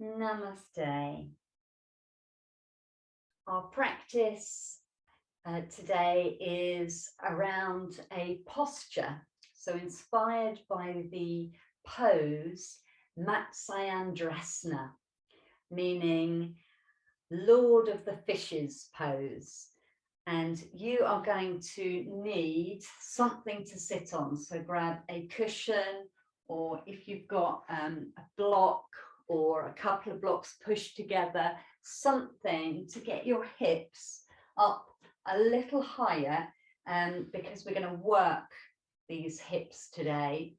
Namaste. Our practice today is around a posture, so inspired by the pose Matsyendrasana, meaning Lord of the Fishes pose. And you are going to need something to sit on, so grab a cushion, or if you've got a block or a couple of blocks pushed together, something to get your hips up a little higher, because we're going to work these hips today.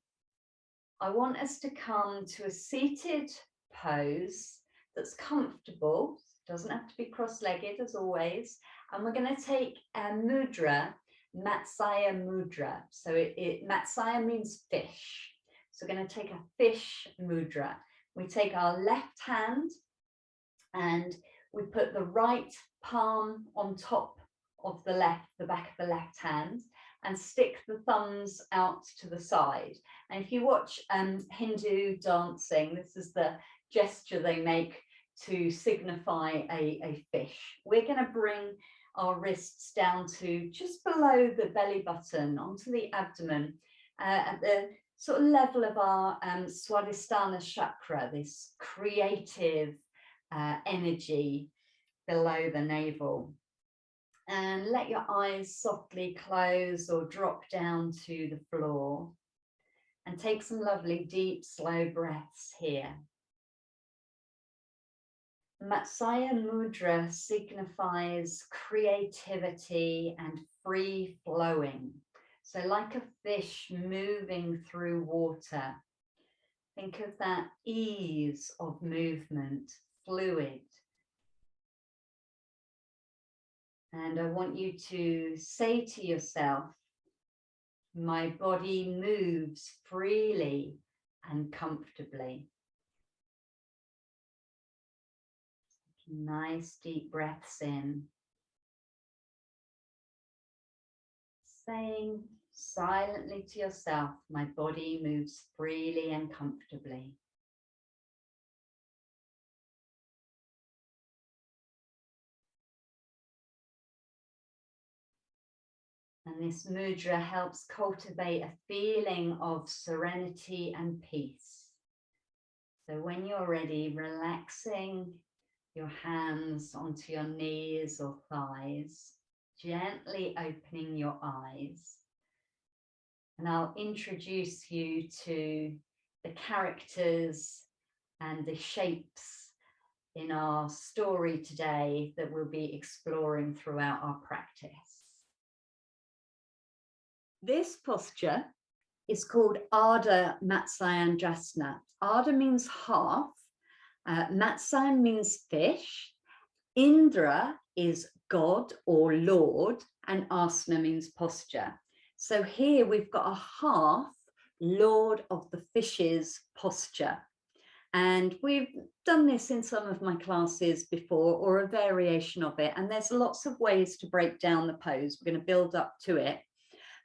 I want us to come to a seated pose that's comfortable, doesn't have to be cross-legged as always, and we're going to take a mudra, Matsya mudra. So Matsya means fish. So we're going to take a fish mudra. We take our left hand and we put the right palm on top of the back of the left hand, and stick the thumbs out to the side. And if you watch Hindu dancing, this is the gesture they make to signify a fish. We're going to bring our wrists down to just below the belly button, onto the abdomen, at the sort of level of our Swadhisthana chakra, this creative energy below the navel. And let your eyes softly close or drop down to the floor, and take some lovely deep slow breaths here. Matsya mudra signifies creativity and free flowing. So like a fish moving through water, think of that ease of movement, fluid. And I want you to say to yourself, my body moves freely and comfortably. Nice deep breaths in. Saying silently to yourself, my body moves freely and comfortably. And this mudra helps cultivate a feeling of serenity and peace. So when you're ready, relaxing your hands onto your knees or thighs, gently opening your eyes. And I'll introduce you to the characters and the shapes in our story today that we'll be exploring throughout our practice. This posture is called Ardha Matsyendrasana. Ardha means half, Matsyan means fish, Indra is God or Lord, and asana means posture. So here we've got a half Lord of the Fishes posture. And we've done this in some of my classes before, or a variation of it. And there's lots of ways to break down the pose. We're going to build up to it.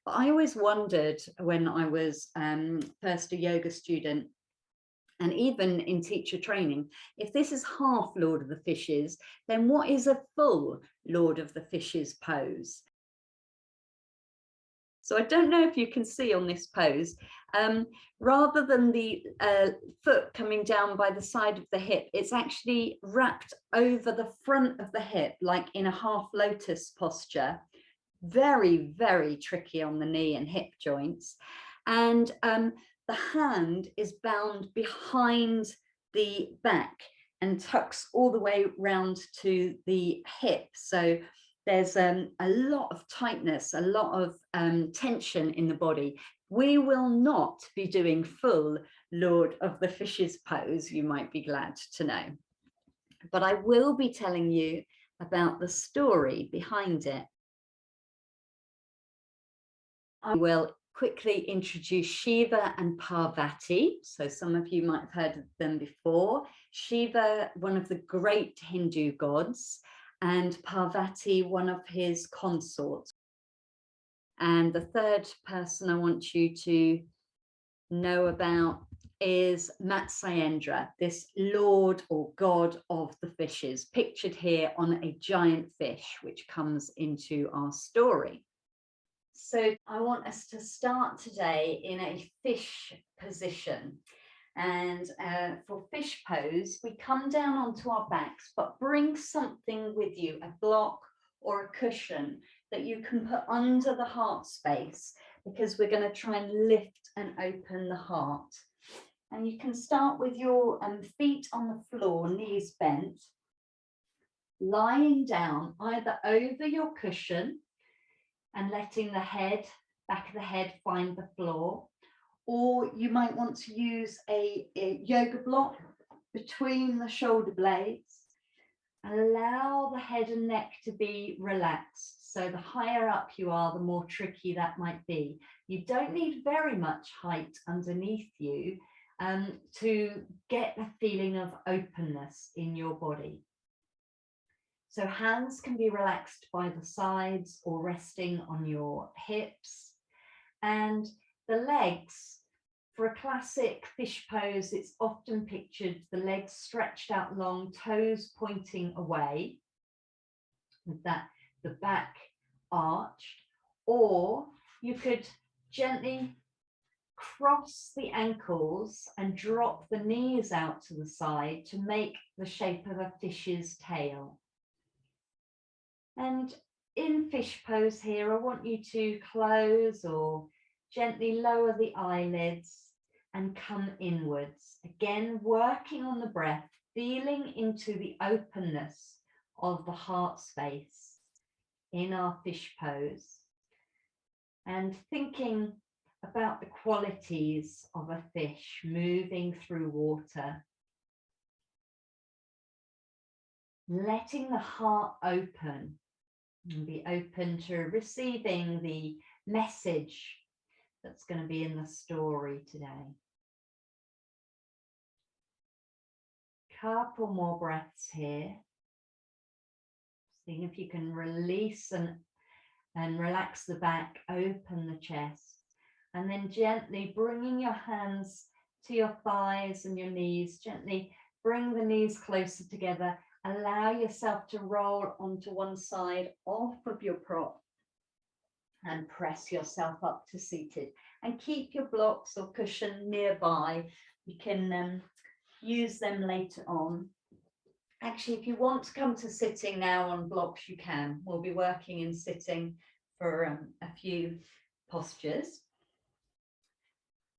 But I always wondered when I was first a yoga student, and even in teacher training, if this is half Lord of the Fishes, then what is a full Lord of the Fishes pose? So I don't know if you can see on this pose, rather than the foot coming down by the side of the hip, it's actually wrapped over the front of the hip, like in a half lotus posture. Very, very tricky on the knee and hip joints. And the hand is bound behind the back and tucks all the way round to the hip. So there's a lot of tightness, a lot of tension in the body. We will not be doing full Lord of the Fishes pose, you might be glad to know. But I will be telling you about the story behind it. I will quickly introduce Shiva and Parvati. So some of you might have heard of them before. Shiva, one of the great Hindu gods, and Parvati, one of his consorts. And the third person I want you to know about is Matsyendra, this lord or god of the fishes, pictured here on a giant fish, which comes into our story. So I want us to start today in a fish position. And for fish pose, we come down onto our backs, but bring something with you, a block or a cushion that you can put under the heart space, because we're going to try and lift and open the heart. And you can start with your feet on the floor, knees bent, lying down either over your cushion and letting the head, back of the head, find the floor, or you might want to use a yoga block between the shoulder blades. Allow the head and neck to be relaxed. So the higher up you are, the more tricky that might be. You don't need very much height underneath you to get the feeling of openness in your body. So hands can be relaxed by the sides or resting on your hips. And the legs, for a classic fish pose, it's often pictured the legs stretched out long, toes pointing away, with that the back arched, or you could gently cross the ankles and drop the knees out to the side to make the shape of a fish's tail. And in fish pose here, I want you to close or gently lower the eyelids and come inwards. Again, working on the breath, feeling into the openness of the heart space in our fish pose, and thinking about the qualities of a fish moving through water. Letting the heart open and be open to receiving the message that's going to be in the story today. Couple more breaths here. Seeing if you can release and relax the back, open the chest. And then gently bringing your hands to your thighs and your knees, gently bring the knees closer together. Allow yourself to roll onto one side off of your prop and press yourself up to seated. And keep your blocks or cushion nearby. You can use them later on. Actually, if you want to come to sitting now on blocks, you can. We'll be working in sitting for a few postures.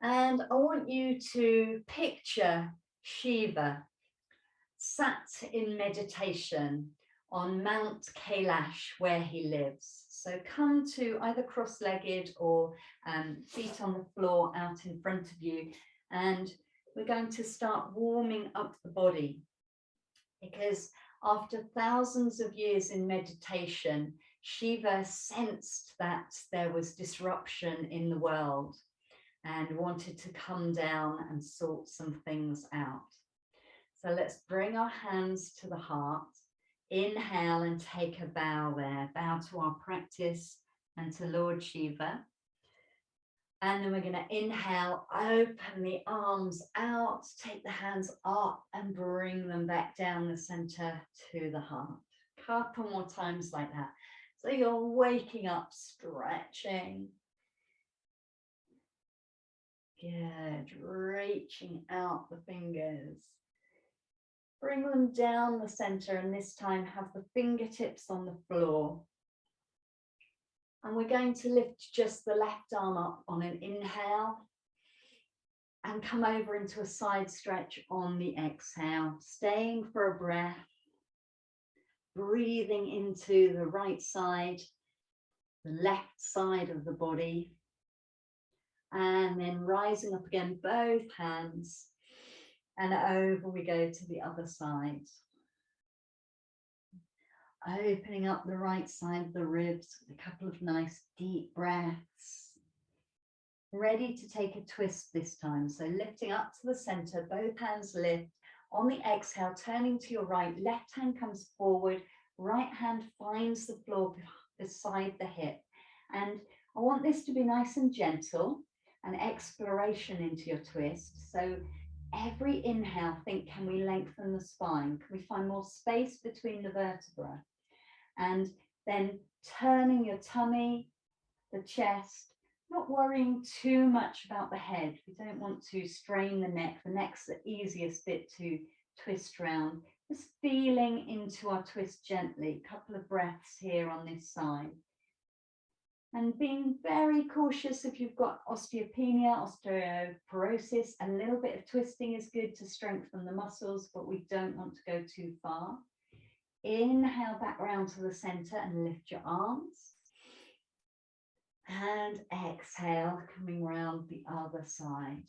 And I want you to picture Shiva sat in meditation on Mount Kailash, where he lives. So come to either cross-legged or feet on the floor out in front of you. And we're going to start warming up the body, because after thousands of years in meditation, Shiva sensed that there was disruption in the world and wanted to come down and sort some things out. So let's bring our hands to the heart. Inhale and take a bow there. Bow to our practice and to Lord Shiva. And then we're going to inhale, open the arms out, take the hands up and bring them back down the center to the heart. Couple more times like that. So you're waking up, stretching. Good, reaching out the fingers. Bring them down the center, and this time have the fingertips on the floor. And we're going to lift just the left arm up on an inhale and come over into a side stretch on the exhale, staying for a breath, breathing into the right side, the left side of the body, and then rising up again, both hands, and over we go to the other side. Opening up the right side of the ribs with a couple of nice deep breaths. Ready to take a twist this time. So lifting up to the center, both hands lift. On the exhale, turning to your right, left hand comes forward, right hand finds the floor beside the hip. And I want this to be nice and gentle. an exploration into your twist. So every inhale, think, can we lengthen the spine? Can we find more space between the vertebrae? And then turning your tummy, the chest, not worrying too much about the head. We don't want to strain the neck. The neck's the easiest bit to twist round. Just feeling into our twist gently. A couple of breaths here on this side. And being very cautious if you've got osteopenia, osteoporosis, a little bit of twisting is good to strengthen the muscles, but we don't want to go too far. Inhale back round to the center and lift your arms. And exhale, coming round the other side.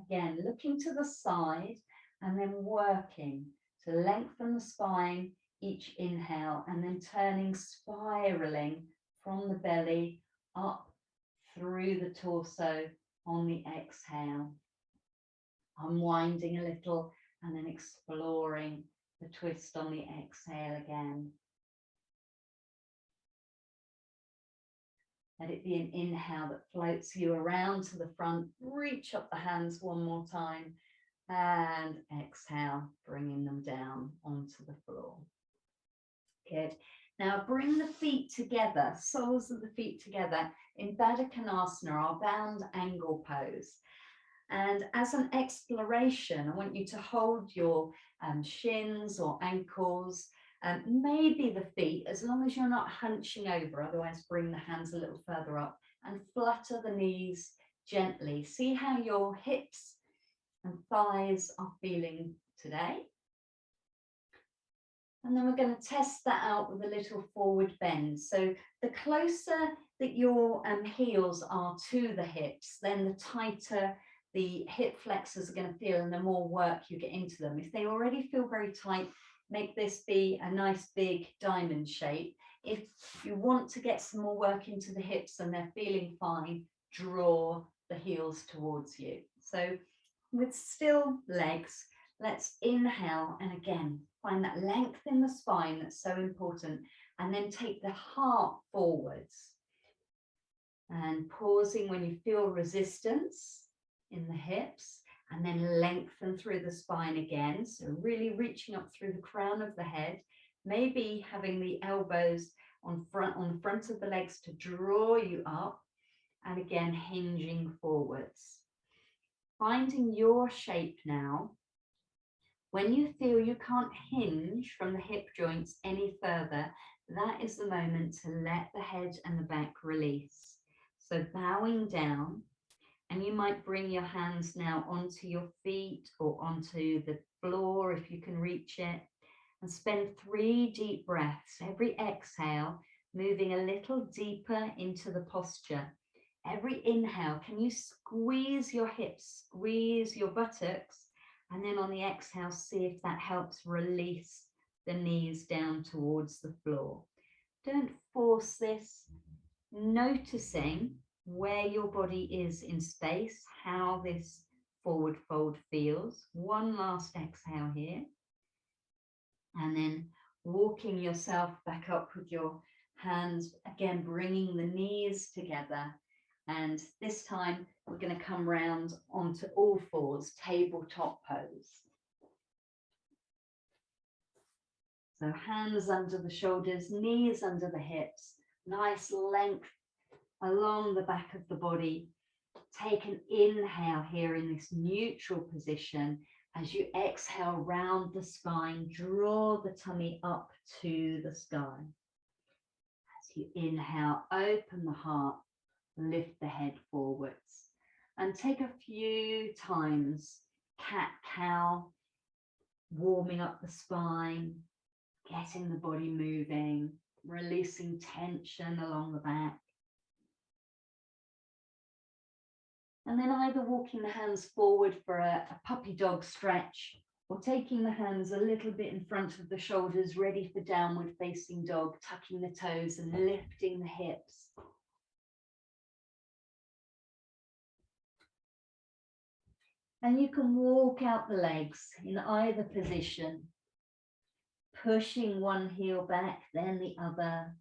Again, looking to the side and then working to lengthen the spine each inhale, and then turning, spiraling from the belly up through the torso on the exhale. Unwinding a little and then exploring the twist on the exhale again. Let it be an inhale that floats you around to the front. Reach up the hands one more time. And exhale, bringing them down onto the floor. Good. Now bring the feet together, soles of the feet together in Baddha Konasana, our bound angle pose. And as an exploration, I want you to hold your shins or ankles, maybe the feet, as long as you're not hunching over, otherwise bring the hands a little further up and flutter the knees gently. See how your hips and thighs are feeling today. And then we're going to test that out with a little forward bend. So the closer that your heels are to the hips, then the tighter the hip flexors are going to feel and the more work you get into them. If they already feel very tight, make this be a nice big diamond shape. If you want to get some more work into the hips and they're feeling fine, draw the heels towards you. So with still legs, let's inhale and again find that length in the spine that's so important, and then take the heart forwards and pausing when you feel resistance in the hips, and then lengthen through the spine again. So really reaching up through the crown of the head, maybe having the elbows on the front of the legs to draw you up, and again hinging forwards. Finding your shape now. When you feel you can't hinge from the hip joints any further, that is the moment to let the head and the back release. So bowing down, and you might bring your hands now onto your feet or onto the floor if you can reach it, and spend 3 deep breaths. Every exhale, moving a little deeper into the posture. Every inhale, can you squeeze your hips, squeeze your buttocks, and then on the exhale, see if that helps release the knees down towards the floor. Don't force this, noticing where your body is in space, how this forward fold feels. One last exhale here. And then walking yourself back up with your hands, again, bringing the knees together. And this time we're going to come round onto all fours, tabletop pose. So hands under the shoulders, knees under the hips, nice length along the back of the body. Take an inhale here in this neutral position. As you exhale, round the spine, draw the tummy up to the sky. As you inhale, open the heart, lift the head forwards, and take a few times cat-cow, warming up the spine, getting the body moving, releasing tension along the back. And then either walking the hands forward for a puppy dog stretch, or taking the hands a little bit in front of the shoulders, ready for downward facing dog, tucking the toes and lifting the hips. And you can walk out the legs in either position, pushing one heel back, then the other.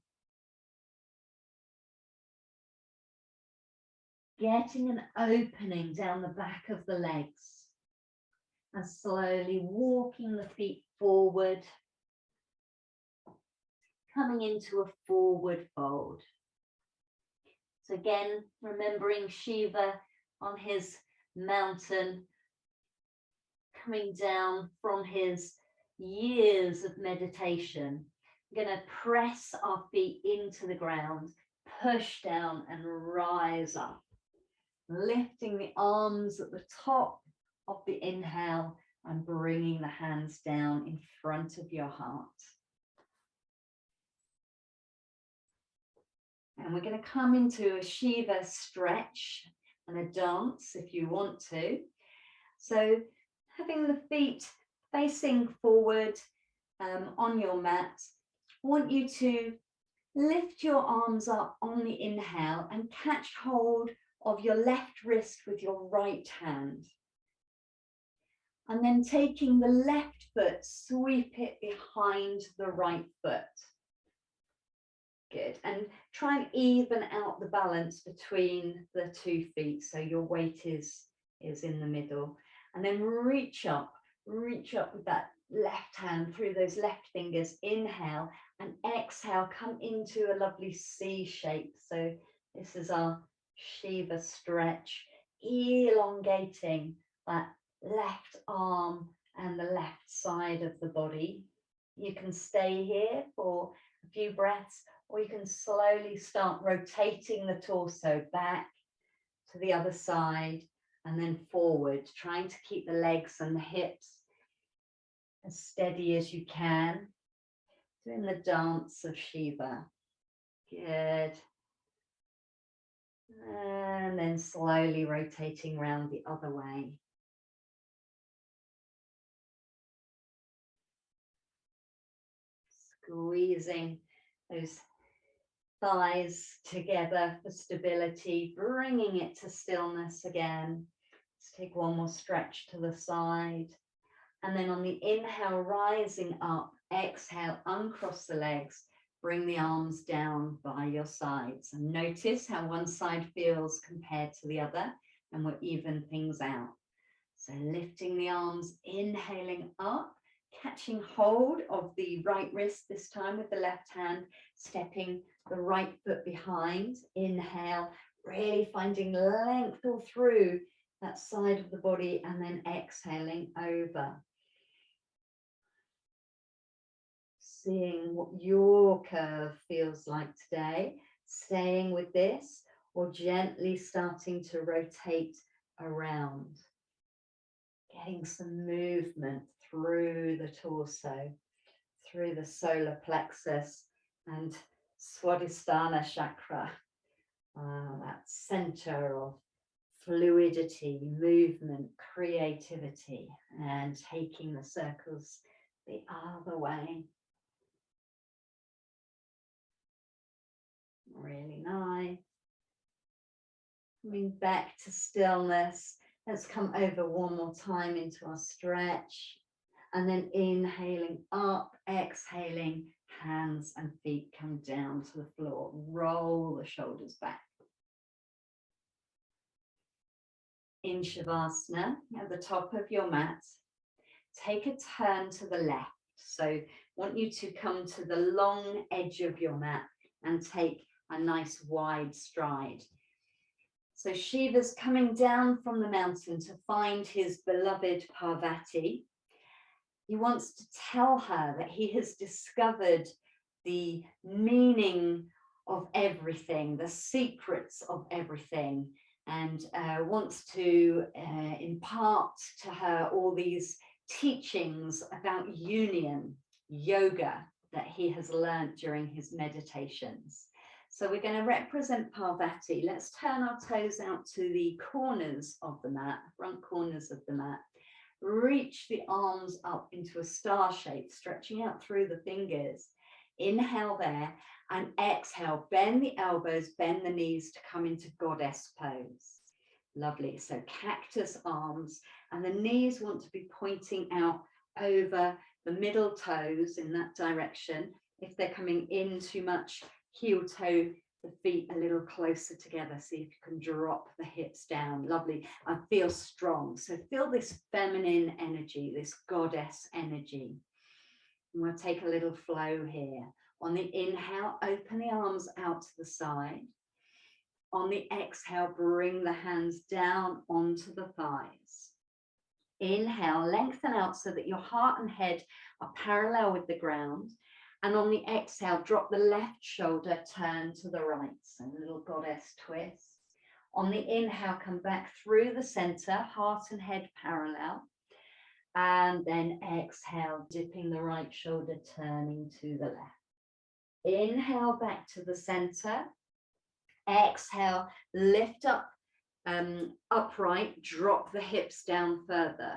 getting an opening down the back of the legs and slowly walking the feet forward, coming into a forward fold. So again, remembering Shiva on his mountain, coming down from his years of meditation. We're going to press our feet into the ground, push down and rise up, lifting the arms at the top of the inhale and bringing the hands down in front of your heart. And we're going to come into a Shiva stretch and a dance if you want to. So having the feet facing forward on your mat, I want you to lift your arms up on the inhale and catch hold of your left wrist with your right hand. And then taking the left foot, sweep it behind the right foot. Good. And try and even out the balance between the 2 feet so your weight is in the middle. And then reach up with that left hand through those left fingers. Inhale and exhale, come into a lovely C shape. So this is our Shiva stretch, elongating that left arm and the left side of the body. You can stay here for a few breaths, or you can slowly start rotating the torso back to the other side and then forward, trying to keep the legs and the hips as steady as you can. Doing the dance of Shiva. Good. And then slowly rotating around the other way. Squeezing those thighs together for stability, bringing it to stillness again. Let's take one more stretch to the side. And then on the inhale, rising up, exhale, uncross the legs, bring the arms down by your sides. And notice how one side feels compared to the other, and we'll even things out. So lifting the arms, inhaling up, catching hold of the right wrist this time with the left hand, stepping the right foot behind. Inhale, really finding length all through that side of the body, and then exhaling over. Seeing what your curve feels like today, staying with this or gently starting to rotate around. Getting some movement through the torso, through the solar plexus and Swadhisthana chakra, that center of fluidity, movement, creativity, and taking the circles the other way. Really nice. Coming back to stillness. Let's come over one more time into our stretch. And then inhaling up, exhaling, hands and feet come down to the floor. Roll the shoulders back. In Shavasana, at the top of your mat, take a turn to the left. So I want you to come to the long edge of your mat and take a nice wide stride. So Shiva's coming down from the mountain to find his beloved Parvati. He wants to tell her that he has discovered the meaning of everything, the secrets of everything, and wants to impart to her all these teachings about union, yoga, that he has learned during his meditations. So we're going to represent Parvati. Let's turn our toes out to the corners of the mat, front corners of the mat. Reach the arms up into a star shape, stretching out through the fingers. Inhale there and exhale. Bend the elbows, bend the knees to come into goddess pose. Lovely. So cactus arms, and the knees want to be pointing out over the middle toes in that direction. If they're coming in too much, heel toe the feet a little closer together. See if you can drop the hips down. Lovely. And feel strong. So feel this feminine energy, this goddess energy. And we'll take a little flow here. On the inhale, open the arms out to the side. On the exhale, bring the hands down onto the thighs. Inhale, lengthen out so that your heart and head are parallel with the ground. And on the exhale, drop the left shoulder, turn to the right. So a little goddess twist. On the inhale, come back through the center, heart and head parallel. And then exhale, dipping the right shoulder, turning to the left. Inhale back to the center. Exhale, lift up upright, drop the hips down further.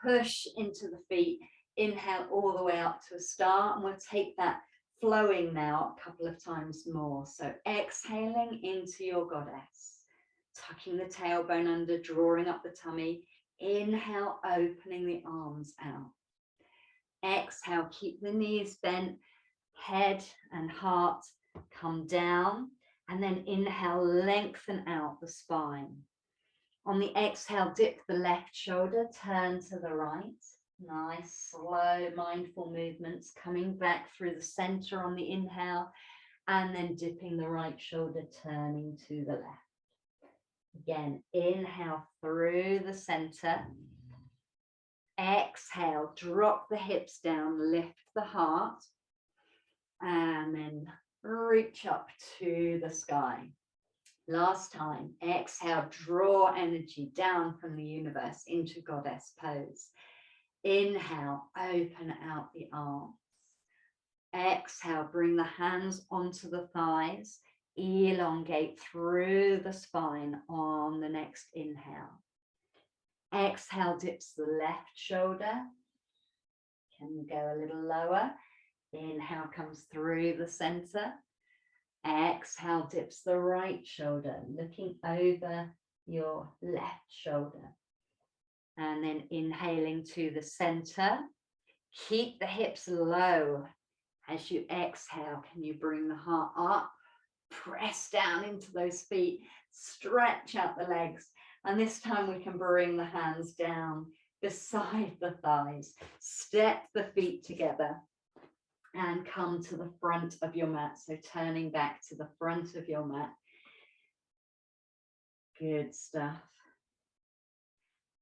Push into the feet. Inhale all the way up to a star, and we'll take that flowing now a couple of times more. So exhaling into your goddess, tucking the tailbone under, drawing up the tummy. Inhale, opening the arms out. Exhale, keep the knees bent, head and heart come down, and then inhale, lengthen out the spine. On the exhale, dip the left shoulder, turn to the right. Nice, slow, mindful movements, coming back through the center on the inhale, and then dipping the right shoulder, turning to the left. Again, inhale through the center. Exhale, drop the hips down, lift the heart, and then reach up to the sky. Last time, exhale, draw energy down from the universe into goddess pose. Inhale, open out the arms. Exhale, bring the hands onto the thighs, elongate through the spine on the next inhale. Exhale, dips the left shoulder. Can you go a little lower? Inhale comes through the center. Exhale, dips the right shoulder, looking over your left shoulder. And then inhaling to the center. Keep the hips low. As you exhale, can you bring the heart up? Press down into those feet. Stretch out the legs. And this time we can bring the hands down beside the thighs. Step the feet together and come to the front of your mat. So turning back to the front of your mat. Good stuff.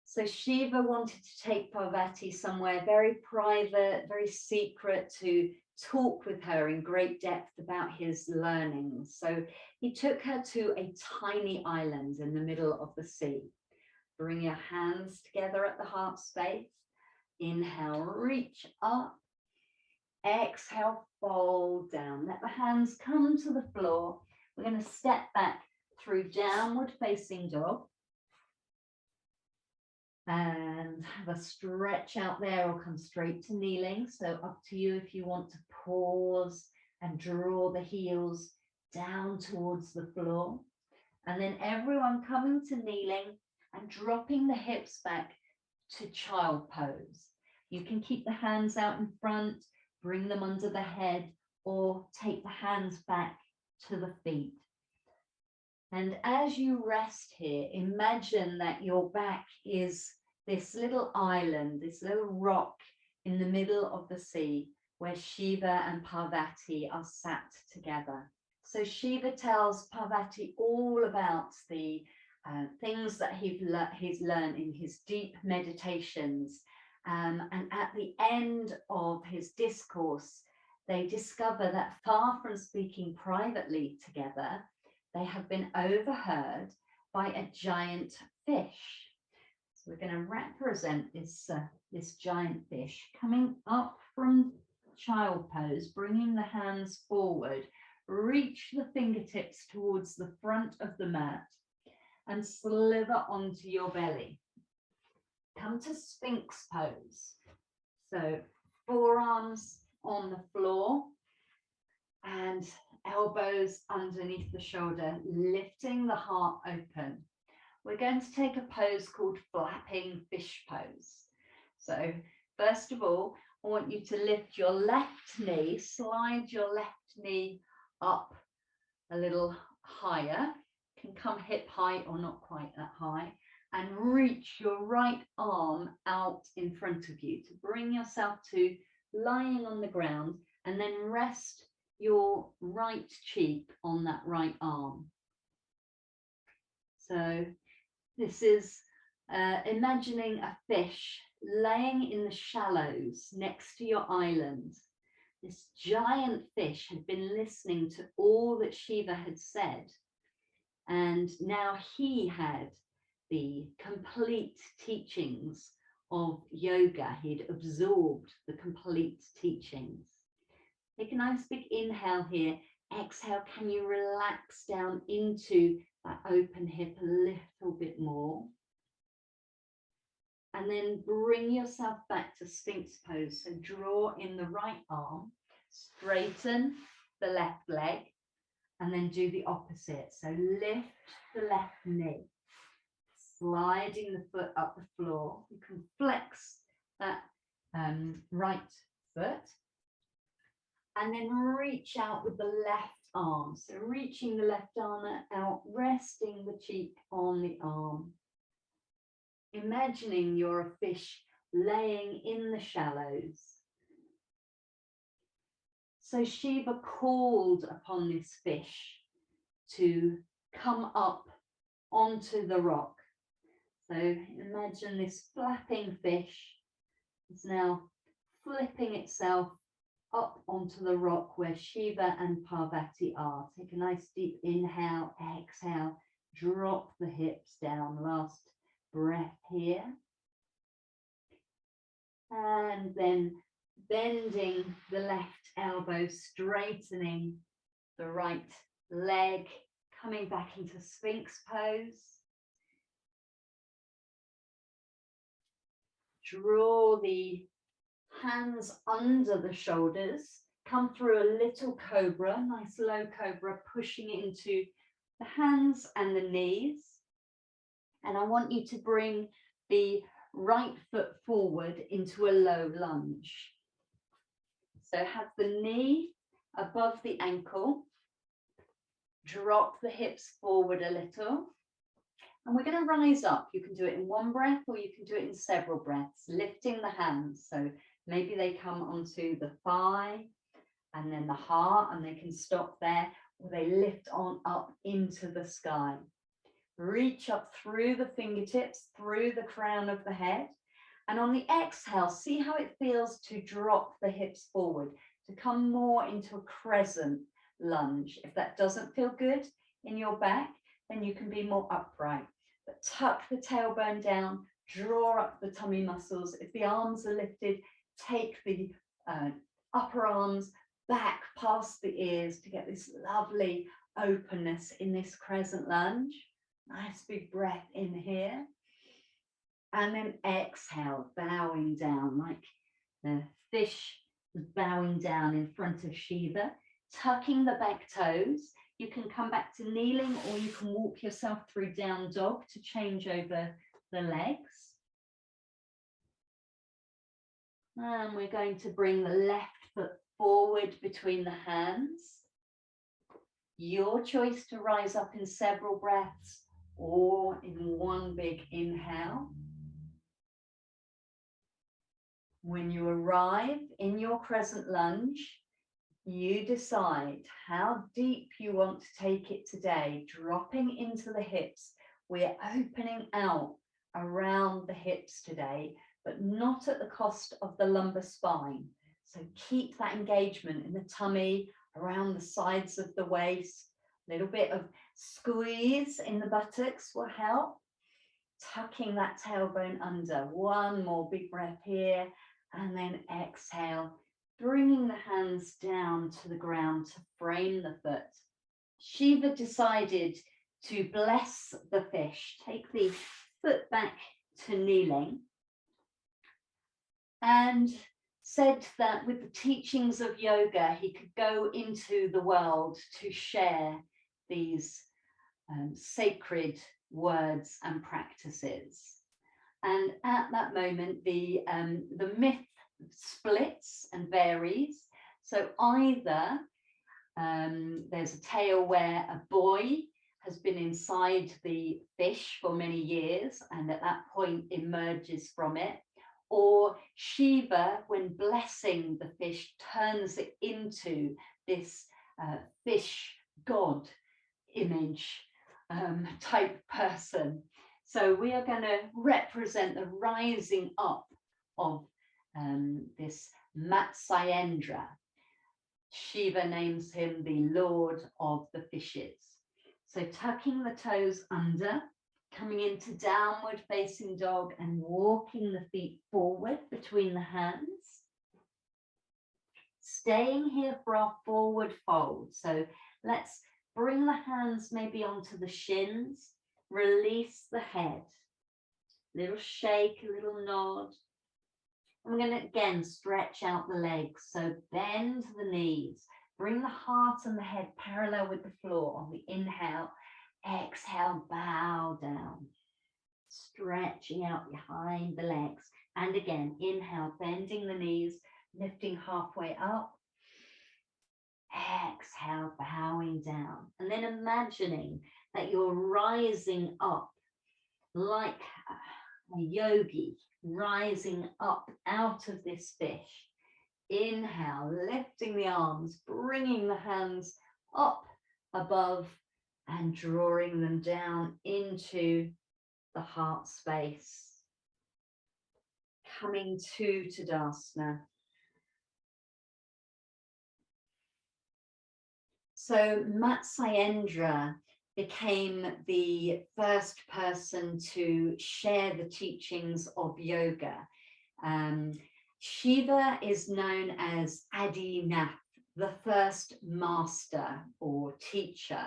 So Shiva wanted to take Parvati somewhere very private, very secret, to talk with her in great depth about his learnings. So he took her to a tiny island in the middle of the sea. Bring your hands together at the heart space. Inhale, reach up. Exhale, fold down. Let the hands come to the floor. We're going to step back through downward facing dog. And have a stretch out there or come straight to kneeling. So up to you if you want to pause and draw the heels down towards the floor. And then everyone coming to kneeling and dropping the hips back to child pose. You can keep the hands out in front, bring them under the head, or take the hands back to the feet. And as you rest here, imagine that your back is this little island, this little rock in the middle of the sea where Shiva and Parvati are sat together. So Shiva tells Parvati all about the things that he's learned in his deep meditations. And at the end of his discourse, they discover that far from speaking privately together, they have been overheard by a giant fish. So we're going to represent this giant fish coming up from child pose, bringing the hands forward, reach the fingertips towards the front of the mat and slither onto your belly. Come to Sphinx pose. So forearms on the floor and elbows underneath the shoulder, lifting the heart open. We're going to take a pose called flapping fish pose. So first of all, I want you to lift your left knee, slide your left knee up a little higher, can come hip height or not quite that high, and reach your right arm out in front of you to bring yourself to lying on the ground, and then rest your right cheek on that right arm. So this is imagining a fish laying in the shallows next to your island. This giant fish had been listening to all that Shiva had said, and now he had the complete teachings of yoga. He'd absorbed the complete teachings. Take a nice big inhale here. Exhale, can you relax down into that open hip a little bit more? And then bring yourself back to Sphinx pose. So draw in the right arm, straighten the left leg, and then do the opposite. So lift the left knee, sliding the foot up the floor. You can flex that right foot, and then reach out with the left arm. So reaching the left arm out, resting the cheek on the arm. Imagining you're a fish laying in the shallows. So Shiva called upon this fish to come up onto the rock. So imagine this flapping fish is now flipping itself up onto the rock where Shiva and Parvati are. Take a nice deep inhale, exhale, drop the hips down. Last breath here. And then bending the left elbow, straightening the right leg, coming back into Sphinx pose. Draw the hands under the shoulders, come through a little cobra, nice low cobra, pushing into the hands and the knees. And I want you to bring the right foot forward into a low lunge. So have the knee above the ankle, drop the hips forward a little. And we're going to rise up. You can do it in one breath or you can do it in several breaths, lifting the hands. So maybe they come onto the thigh and then the heart, and they can stop there, or they lift on up into the sky. Reach up through the fingertips, through the crown of the head. And on the exhale, see how it feels to drop the hips forward, to come more into a crescent lunge. If that doesn't feel good in your back, then you can be more upright. But tuck the tailbone down, draw up the tummy muscles. If the arms are lifted, take the upper arms back past the ears to get this lovely openness in this crescent lunge. Nice big breath in here. And then exhale, bowing down like the fish is bowing down in front of Shiva, tucking the back toes. You can come back to kneeling, or you can walk yourself through down dog to change over the legs. And we're going to bring the left foot forward between the hands. Your choice to rise up in several breaths or in one big inhale. When you arrive in your crescent lunge, you decide how deep you want to take it today, dropping into the hips. We're opening out around the hips today, but not at the cost of the lumbar spine. So keep that engagement in the tummy, around the sides of the waist. A little bit of squeeze in the buttocks will help. Tucking that tailbone under. One more big breath here, and then exhale. Bringing the hands down to the ground to frame the foot. Shiva decided to bless the fish, take the foot back to kneeling, and said that with the teachings of yoga, he could go into the world to share these sacred words and practices. And at that moment, the myth splits and varies. So either There's a tale where a boy has been inside the fish for many years and at that point emerges from it. Or Shiva, when blessing the fish, turns it into this fish god image type person. So we are going to represent the rising up of this Matsyendra. Shiva names him the Lord of the Fishes. So tucking the toes under, coming into downward facing dog and walking the feet forward between the hands. Staying here for our forward fold. So let's bring the hands maybe onto the shins, release the head. Little shake, a little nod. I'm going to again stretch out the legs. So bend the knees, bring the heart and the head parallel with the floor on the inhale. Exhale, bow down, stretching out behind the legs. And again, inhale, bending the knees, lifting halfway up. Exhale, bowing down. And then imagining that you're rising up like a yogi, rising up out of this fish. Inhale, lifting the arms, bringing the hands up above and drawing them down into the heart space. Coming to Tadasana. So Matsyendrasana became the first person to share the teachings of yoga. Shiva is known as Adinath, the first master or teacher.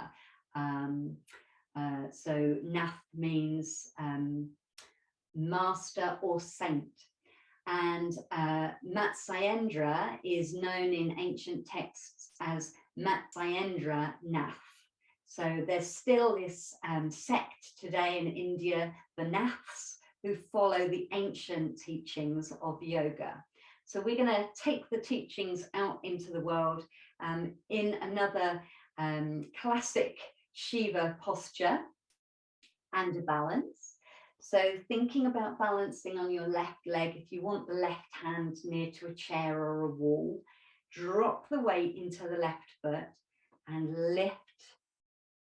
So Nath means master or saint. And Matsyendra is known in ancient texts as Matsyendranath. So there's still this sect today in India, the Naths, who follow the ancient teachings of yoga. So we're going to take the teachings out into the world in another classic Shiva posture and a balance. So thinking about balancing on your left leg, if you want the left hand near to a chair or a wall, drop the weight into the left foot and lift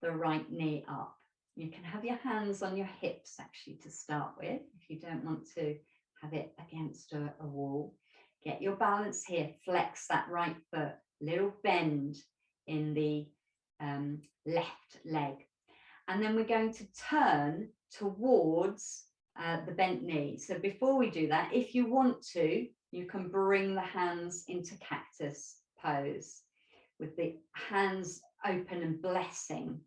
the right knee up. You can have your hands on your hips actually to start with, if you don't want to have it against a wall. Get your balance here, flex that right foot, little bend in the left leg. And then we're going to turn towards the bent knee. So before we do that, if you want to, you can bring the hands into cactus pose with the hands open and blessing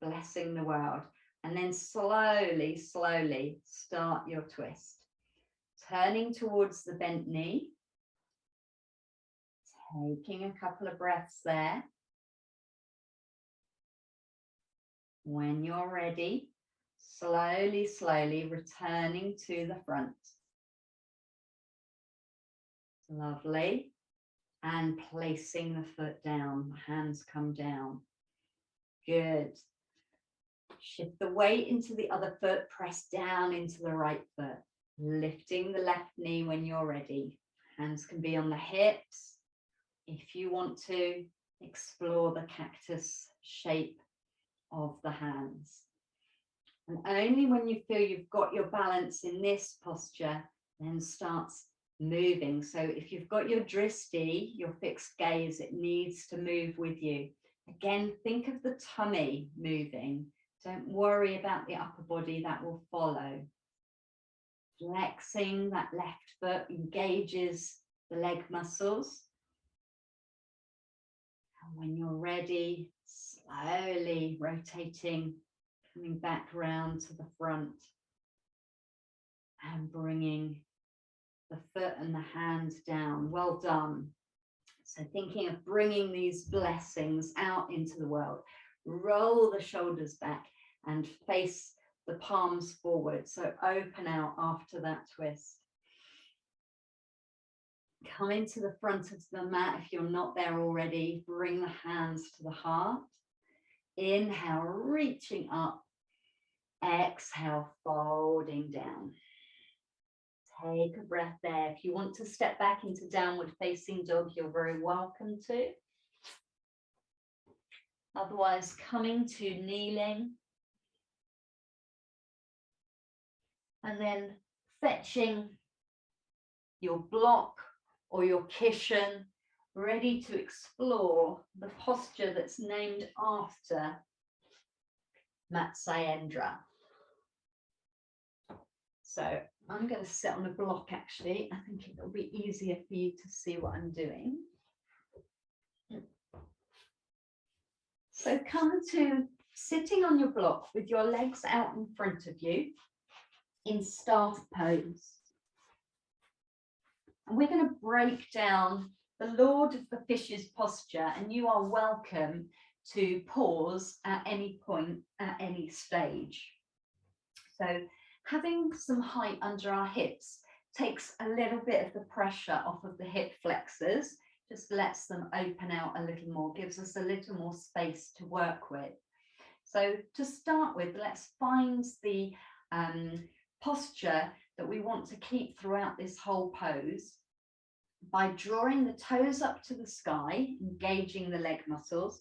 the world. And then slowly, slowly start your twist. Turning towards the bent knee. Taking a couple of breaths there. When you're ready, slowly, slowly returning to the front. Lovely. And placing the foot down, the hands come down. Good. Shift the weight into the other foot, press down into the right foot. Lifting the left knee when you're ready. Hands can be on the hips. If you want to, explore the cactus shape of the hands. And only when you feel you've got your balance in this posture, then starts moving. So if you've got your dristi, your fixed gaze, it needs to move with you. Again, think of the tummy moving. Don't worry about the upper body, that will follow. Flexing that left foot engages the leg muscles. And when you're ready, slowly rotating, coming back round to the front and bringing the foot and the hand down. Well done. So thinking of bringing these blessings out into the world. Roll the shoulders back and face the palms forward. So open out after that twist. Come into the front of the mat if you're not there already. Bring the hands to the heart. Inhale, reaching up. Exhale, folding down. Take a breath there. If you want to step back into downward facing dog, you're very welcome to. Otherwise, coming to kneeling. And then fetching your block or your cushion, ready to explore the posture that's named after Matsyendra. So I'm going to sit on a block actually. I think it'll be easier for you to see what I'm doing. So come to sitting on your block with your legs out in front of you in staff pose. And we're going to break down the Lord of the Fishes posture, and you are welcome to pause at any point, at any stage. So having some height under our hips takes a little bit of the pressure off of the hip flexors, just lets them open out a little more, gives us a little more space to work with. So to start with, let's find the posture that we want to keep throughout this whole pose by drawing the toes up to the sky, engaging the leg muscles,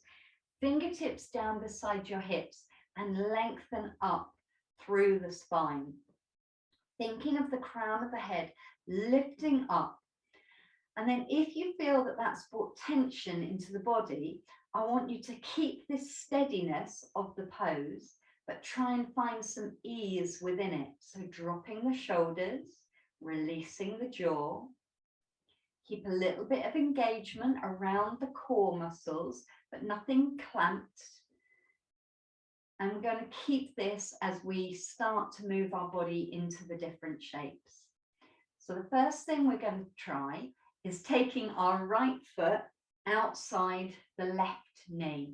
fingertips down beside your hips and lengthen up through the spine. Thinking of the crown of the head lifting up. And then if you feel that that's brought tension into the body, I want you to keep this steadiness of the pose, but try and find some ease within it. So dropping the shoulders, releasing the jaw. Keep a little bit of engagement around the core muscles, but nothing clamped. And we're going to keep this as we start to move our body into the different shapes. So the first thing we're going to try is taking our right foot outside the left knee.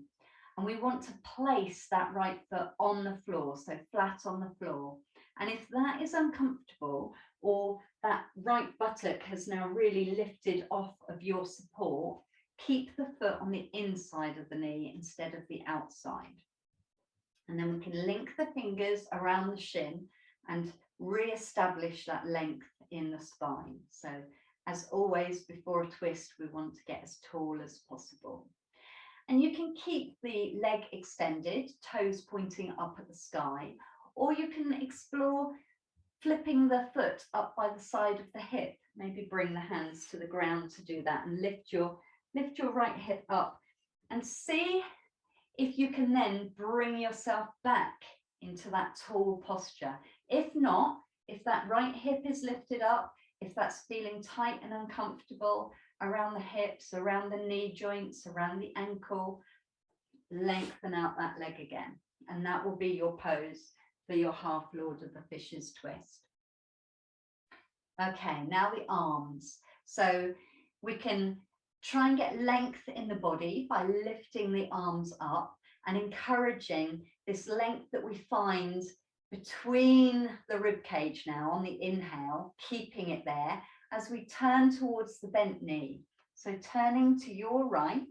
And we want to place that right foot on the floor, so flat on the floor. And if that is uncomfortable, or that right buttock has now really lifted off of your support, keep the foot on the inside of the knee instead of the outside. And then we can link the fingers around the shin and re-establish that length in the spine. So as always, before a twist, we want to get as tall as possible. And you can keep the leg extended, toes pointing up at the sky, or you can explore flipping the foot up by the side of the hip. Maybe bring the hands to the ground to do that and lift your right hip up and see if you can then bring yourself back into that tall posture. If not, if that right hip is lifted up, if that's feeling tight and uncomfortable around the hips, around the knee joints, around the ankle, lengthen out that leg again. And that will be your pose for your half Lord of the Fishes twist. Okay, now the arms. So we can try and get length in the body by lifting the arms up and encouraging this length that we find between the rib cage now on the inhale, keeping it there as we turn towards the bent knee. So turning to your right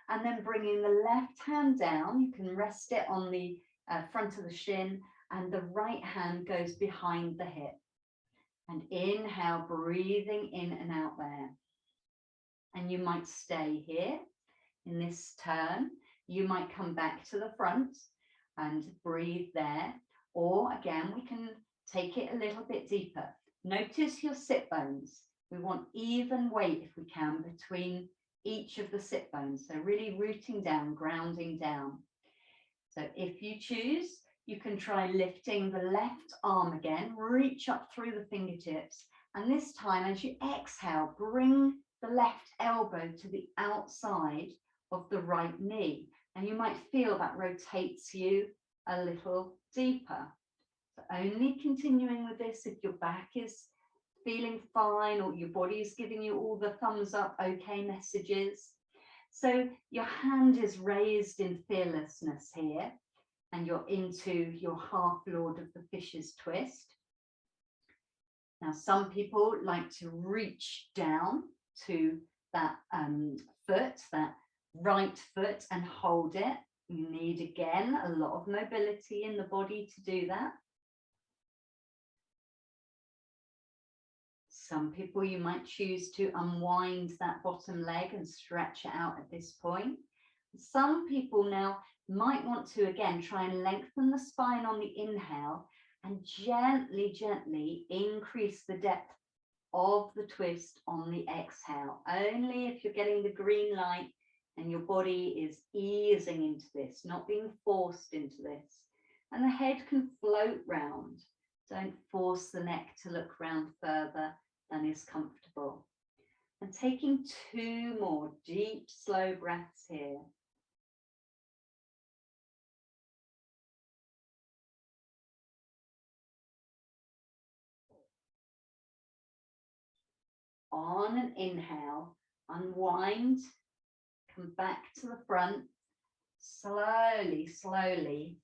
and then bringing the left hand down. You can rest it on the front of the shin and the right hand goes behind the hip. And inhale, breathing in and out there. And you might stay here in this turn. You might come back to the front and breathe there. Or again, we can take it a little bit deeper. Notice your sit bones. We want even weight if we can between each of the sit bones. So really rooting down, grounding down. So if you choose, you can try lifting the left arm again, reach up through the fingertips. And this time, as you exhale, bring the left elbow to the outside of the right knee. And you might feel that rotates you a little deeper. So only continuing with this if your back is feeling fine or your body is giving you all the thumbs up, okay messages. So your hand is raised in fearlessness here. And you're into your half Lord of the Fishes twist. Now, some people like to reach down to that foot, that right foot, and hold it. You need, again, a lot of mobility in the body to do that. Some people, you might choose to unwind that bottom leg and stretch it out at this point. Some people now might want to, again, try and lengthen the spine on the inhale and gently, gently increase the depth of the twist on the exhale. Only if you're getting the green light and your body is easing into this, not being forced into this. And the head can float round. Don't force the neck to look round further than is comfortable. And taking 2 more deep, slow breaths here. On an inhale, unwind, come back to the front, slowly, slowly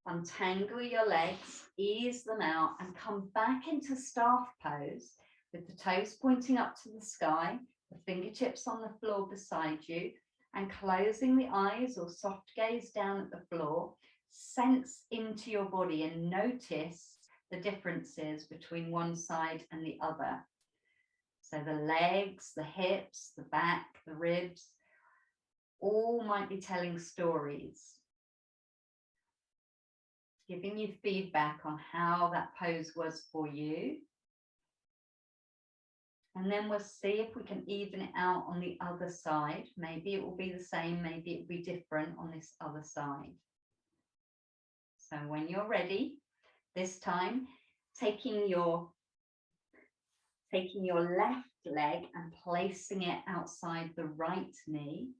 untangle your legs, ease them out, and come back into staff pose with the toes pointing up to the sky, the fingertips on the floor beside you, and closing the eyes or soft gaze down at the floor. Sense into your body and notice the differences between one side and the other. So the legs, the hips, the back, the ribs, all might be telling stories, giving you feedback on how that pose was for you. And then we'll see if we can even it out on the other side. Maybe it will be the same, maybe it will be different on this other side. So when you're ready, this time, taking your left leg and placing it outside the right knee.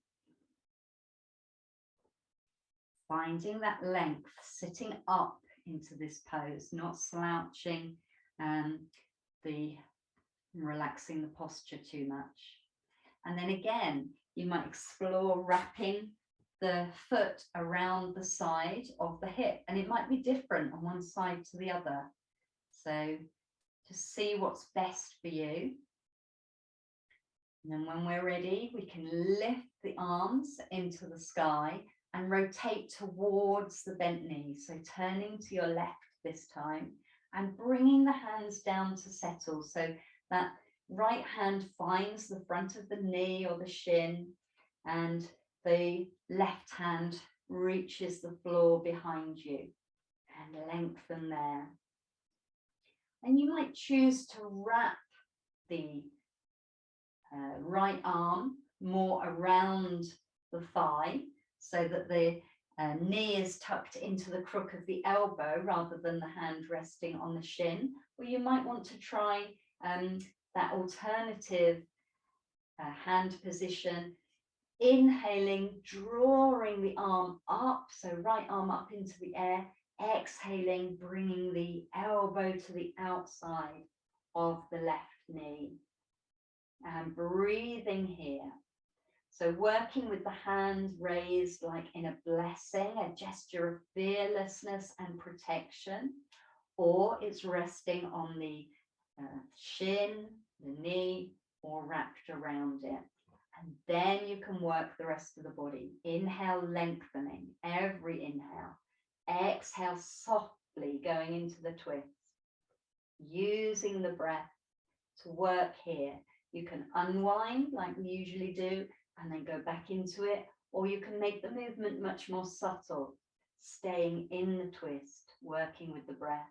Finding that length, sitting up into this pose, not slouching, relaxing the posture too much. And then again, you might explore wrapping the foot around the side of the hip, and it might be different on one side to the other. So just see what's best for you. And then when we're ready, we can lift the arms into the sky and rotate towards the bent knee. So turning to your left this time and bringing the hands down to settle. So that right hand finds the front of the knee or the shin, and the left hand reaches the floor behind you, and lengthen there. And you might choose to wrap the right arm more around the thigh so that the knee is tucked into the crook of the elbow rather than the hand resting on the shin. Or you might want to try that alternative hand position, inhaling, drawing the arm up, so right arm up into the air, exhaling, bringing the elbow to the outside of the left knee, and breathing here. So working with the hand raised like in a blessing, a gesture of fearlessness and protection, or it's resting on the shin, the knee, or wrapped around it. And then you can work the rest of the body. Inhale, lengthening every inhale. Exhale, softly going into the twist. Using the breath to work here. You can unwind like we usually do and then go back into it, or you can make the movement much more subtle, staying in the twist, working with the breath.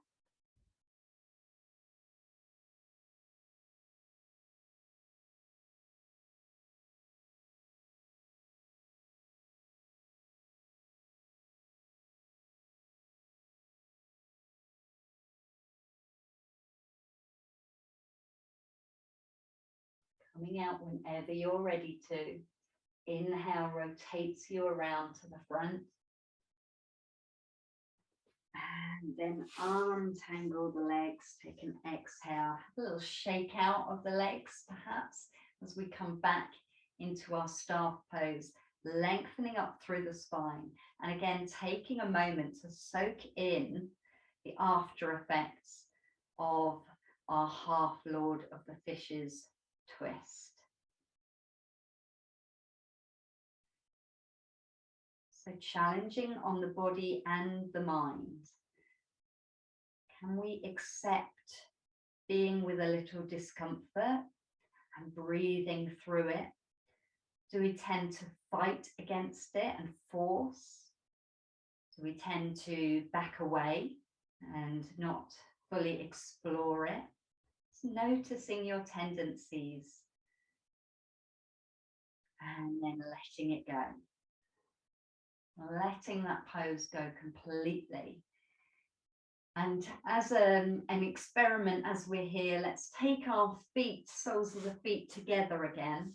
Coming out whenever you're ready to. Inhale rotates you around to the front. And then untangle the legs, take an exhale, a little shake out of the legs perhaps as we come back into our staff pose, lengthening up through the spine. And again, taking a moment to soak in the after effects of our half Lord of the Fishes twist. So challenging on the body and the mind. Can we accept being with a little discomfort and breathing through it? Do we tend to fight against it and force? Do we tend to back away and not fully explore it? It's noticing your tendencies and then letting it go. Letting that pose go completely. And as an experiment, as we're here, let's take our feet, soles of the feet together again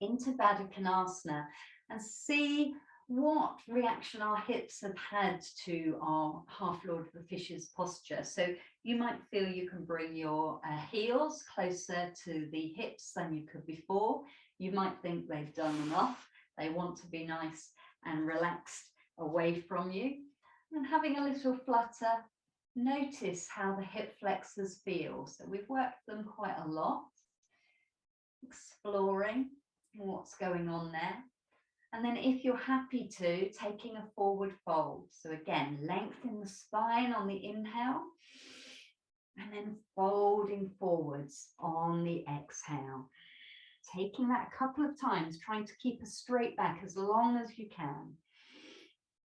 into Baddha Konasana and see what reaction our hips have had to our Half Lord of the Fishes posture. So you might feel you can bring your heels closer to the hips than you could before. You might think they've done enough. They want to be nice and relaxed away from you. And having a little flutter, notice how the hip flexors feel. So we've worked them quite a lot, exploring what's going on there. And then if you're happy to, taking a forward fold. So again, lengthen the spine on the inhale and then folding forwards on the exhale. Taking that a couple of times, trying to keep a straight back as long as you can.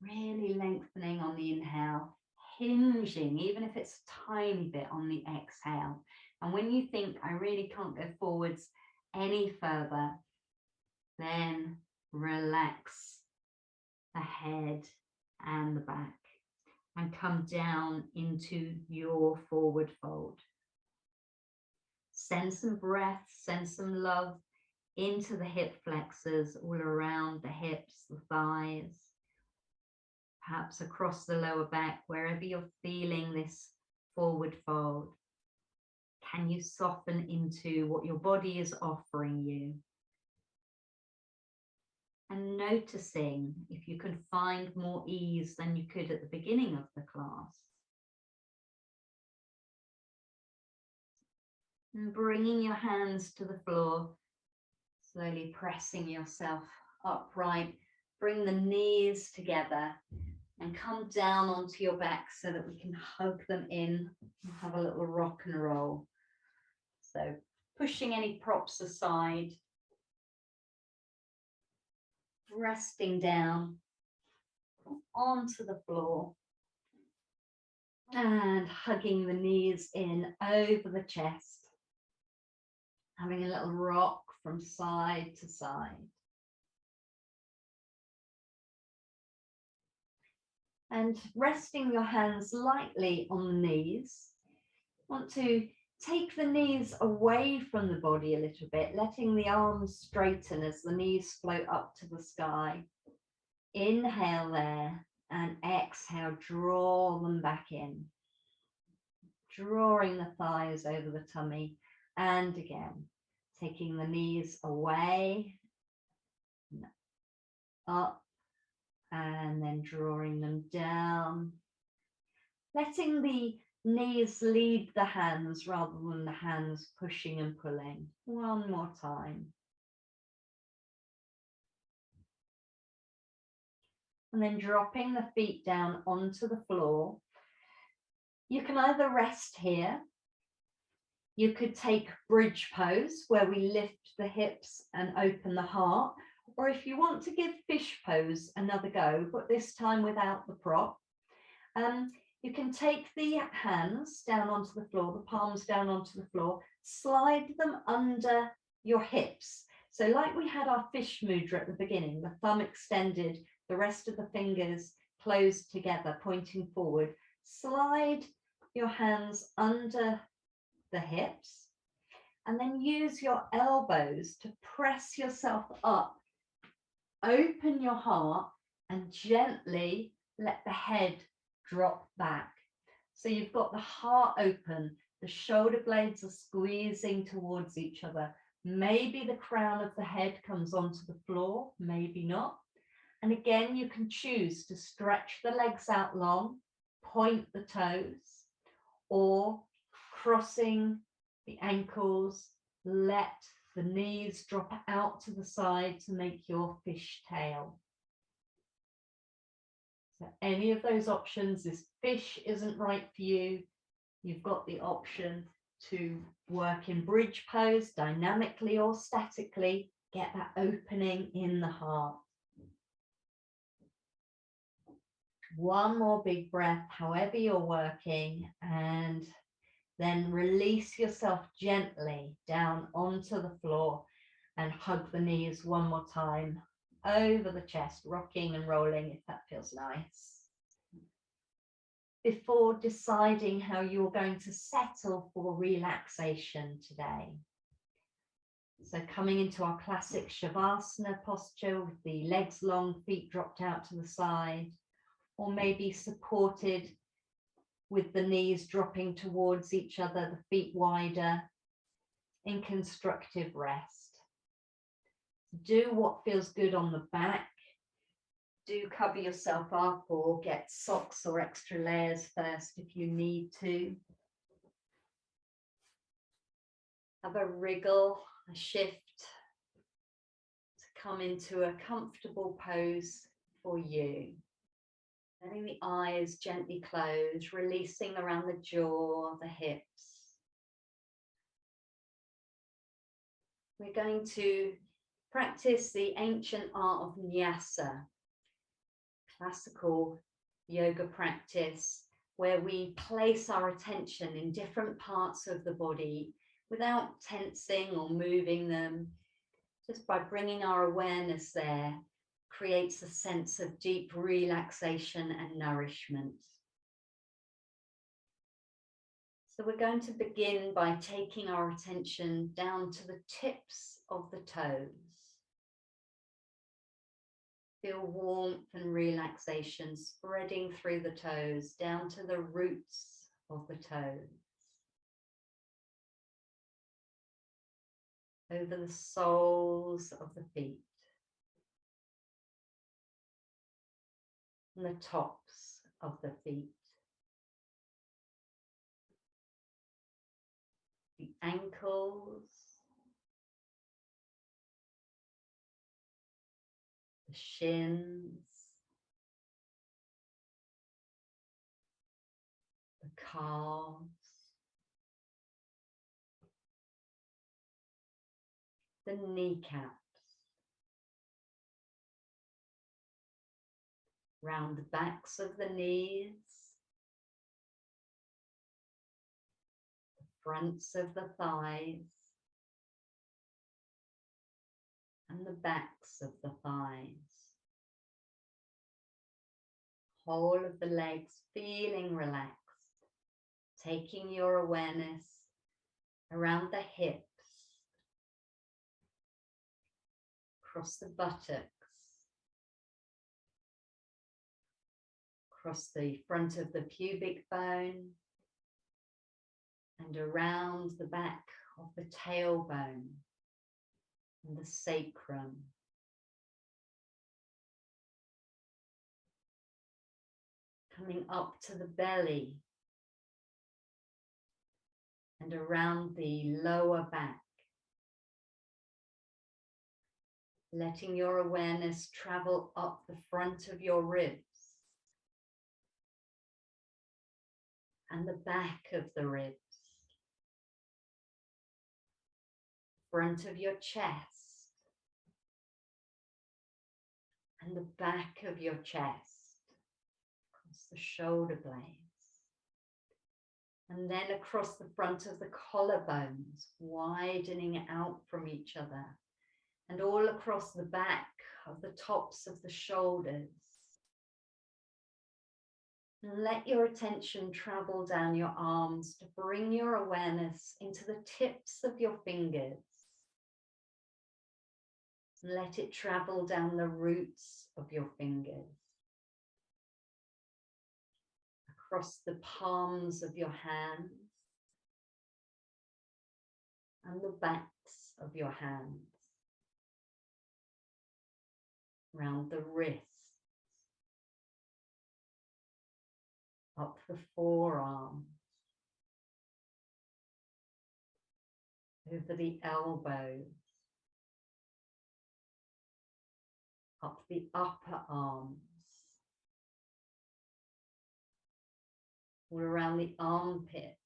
Really lengthening on the inhale, hinging, even if it's a tiny bit on the exhale. And when you think, I really can't go forwards any further, then relax the head and the back and come down into your forward fold. Send some breath, send some love into the hip flexors, all around the hips, the thighs, perhaps across the lower back, wherever you're feeling this forward fold. Can you soften into what your body is offering you? And noticing if you can find more ease than you could at the beginning of the class. And bringing your hands to the floor, slowly pressing yourself upright. Bring the knees together and come down onto your back so that we can hug them in and have a little rock and roll. So pushing any props aside, resting down onto the floor and hugging the knees in over the chest, having a little rock from side to side. And resting your hands lightly on the knees. Want to take the knees away from the body a little bit, letting the arms straighten as the knees float up to the sky. Inhale there and exhale, draw them back in. Drawing the thighs over the tummy. And again, taking the knees away, up, and then drawing them down. Letting the knees lead the hands rather than the hands pushing and pulling. One more time. And then dropping the feet down onto the floor. You can either rest here. You could take bridge pose where we lift the hips and open the heart. Or if you want to give fish pose another go, but this time without the prop, you can take the hands down onto the floor, the palms down onto the floor, slide them under your hips. So like we had our fish mudra at the beginning, the thumb extended, the rest of the fingers closed together, pointing forward. Slide your hands under the hips and then use your elbows to press yourself up. Open your heart and gently let the head drop back. So you've got the heart open, the shoulder blades are squeezing towards each other. Maybe the crown of the head comes onto the floor, maybe not. And again, you can choose to stretch the legs out long, point the toes, or crossing the ankles, let the knees drop out to the side to make your fish tail. So any of those options, this fish isn't right for you, you've got the option to work in bridge pose dynamically or statically, get that opening in the heart. One more big breath, however you're working, and then release yourself gently down onto the floor and hug the knees one more time over the chest, rocking and rolling if that feels nice. Before deciding how you're going to settle for relaxation today. So coming into our classic Shavasana posture with the legs long, feet dropped out to the side, or maybe supported with the knees dropping towards each other, the feet wider, in constructive rest. Do what feels good on the back. Do cover yourself up or get socks or extra layers first if you need to. Have a wriggle, a shift to come into a comfortable pose for you. Letting the eyes gently close, releasing around the jaw, the hips. We're going to practice the ancient art of Nyasa, classical yoga practice, where we place our attention in different parts of the body without tensing or moving them. Just by bringing our awareness there, creates a sense of deep relaxation and nourishment. So we're going to begin by taking our attention down to the tips of the toes. Feel warmth and relaxation spreading through the toes, down to the roots of the toes. Over the soles of the feet. And the tops of the feet. The ankles. The shins. The calves. The kneecaps. Round the backs of the knees. The fronts of the thighs. And the backs of the thighs. Whole of the legs feeling relaxed. Taking your awareness around the hips. Across the buttocks. Across the front of the pubic bone. And around the back of the tailbone. And the sacrum. Coming up to the belly and around the lower back. Letting your awareness travel up the front of your ribs and the back of the ribs. Front of your chest and the back of your chest, across the shoulder blades, and then across the front of the collarbones, widening out from each other, and all across the back of the tops of the shoulders. And let your attention travel down your arms to bring your awareness into the tips of your fingers. Let it travel down the roots of your fingers, across the palms of your hands and the backs of your hands, around the wrists, up the forearms, over the elbows, up the upper arms, all around the armpits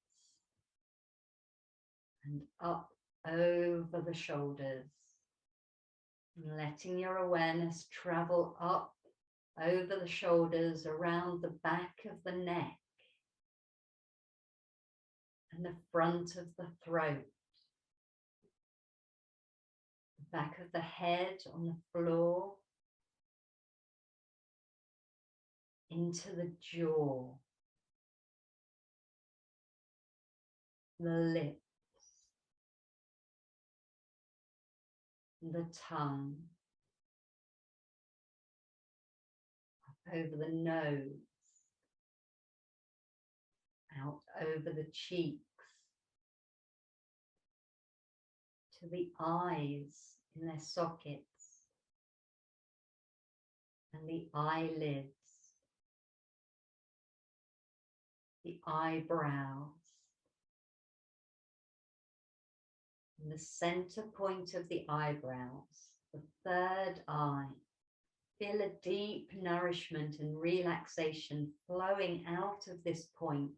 and up over the shoulders. And letting your awareness travel up over the shoulders, around the back of the neck and the front of the throat, the back of the head on the floor, into the jaw, the lips, the tongue, up over the nose, out over the cheeks, to the eyes in their sockets and the eyelids, the eyebrows, and the center point of the eyebrows, the third eye. Feel a deep nourishment and relaxation flowing out of this point,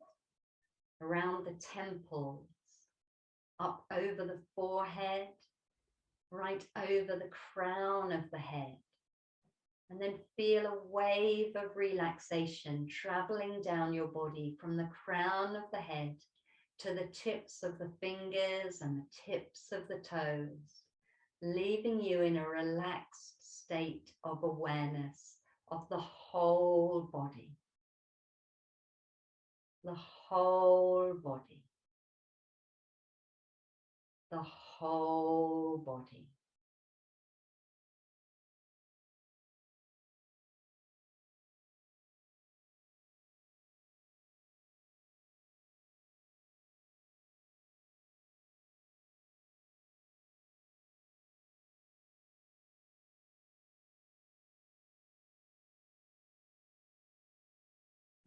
around the temples, up over the forehead, right over the crown of the head. And then feel a wave of relaxation traveling down your body from the crown of the head to the tips of the fingers and the tips of the toes, leaving you in a relaxed state of awareness of the whole body. The whole body. The whole body.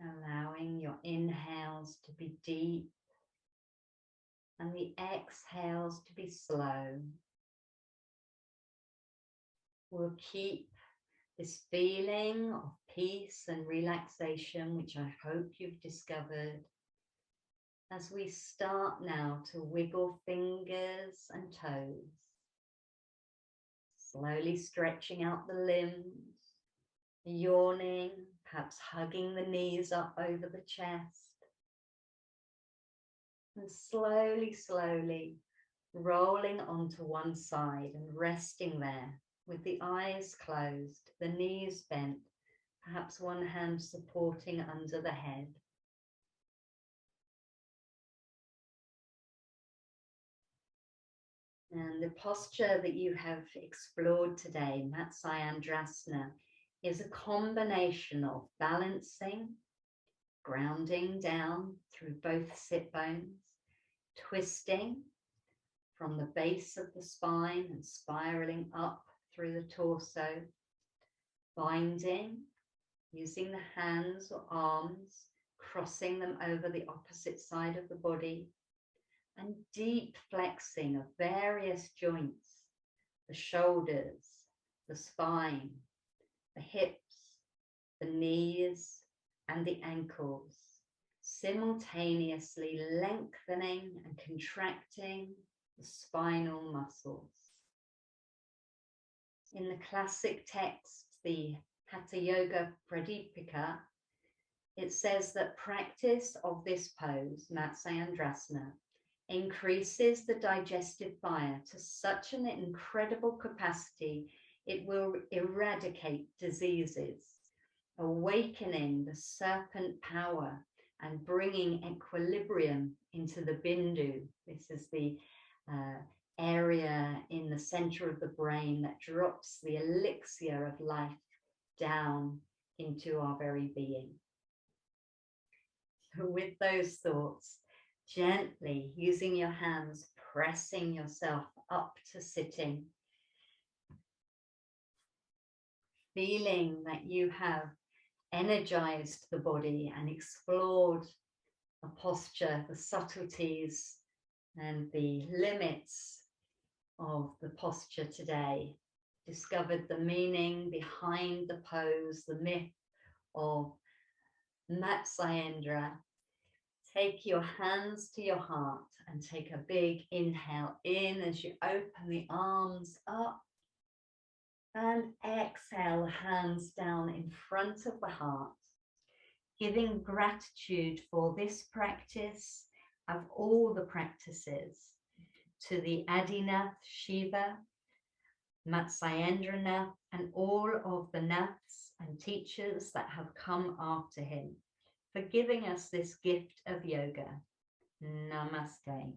Allowing your inhales to be deep and the exhales to be slow. We'll keep this feeling of peace and relaxation, which I hope you've discovered, as we start now to wiggle fingers and toes, slowly stretching out the limbs, yawning, perhaps hugging the knees up over the chest, and slowly, slowly rolling onto one side and resting there with the eyes closed, the knees bent, perhaps one hand supporting under the head. And the posture that you have explored today, Matsyendrasana, is a combination of balancing, grounding down through both sit bones, twisting from the base of the spine and spiraling up through the torso, binding, using the hands or arms, crossing them over the opposite side of the body, and deep flexing of various joints, the shoulders, the spine, the hips, the knees, and the ankles, simultaneously lengthening and contracting the spinal muscles. In the classic text, the Hatha Yoga Pradipika, it says that practice of this pose, Matsyendrasana, increases the digestive fire to such an incredible capacity it will eradicate diseases, awakening the serpent power and bringing equilibrium into the bindu. This is the area in the center of the brain that drops the elixir of life down into our very being. So with those thoughts, gently using your hands, pressing yourself up to sitting, feeling that you have energized the body and explored the posture, the subtleties and the limits of the posture today, discovered the meaning behind the pose, the myth of Matsyendra, Take your hands to your heart and take a big inhale in as you open the arms up. And exhale, hands down in front of the heart, giving gratitude for this practice of all the practices to the Adinath Shiva, Matsyendrasana, and all of the Naths and teachers that have come after him, for giving us this gift of yoga. Namaste.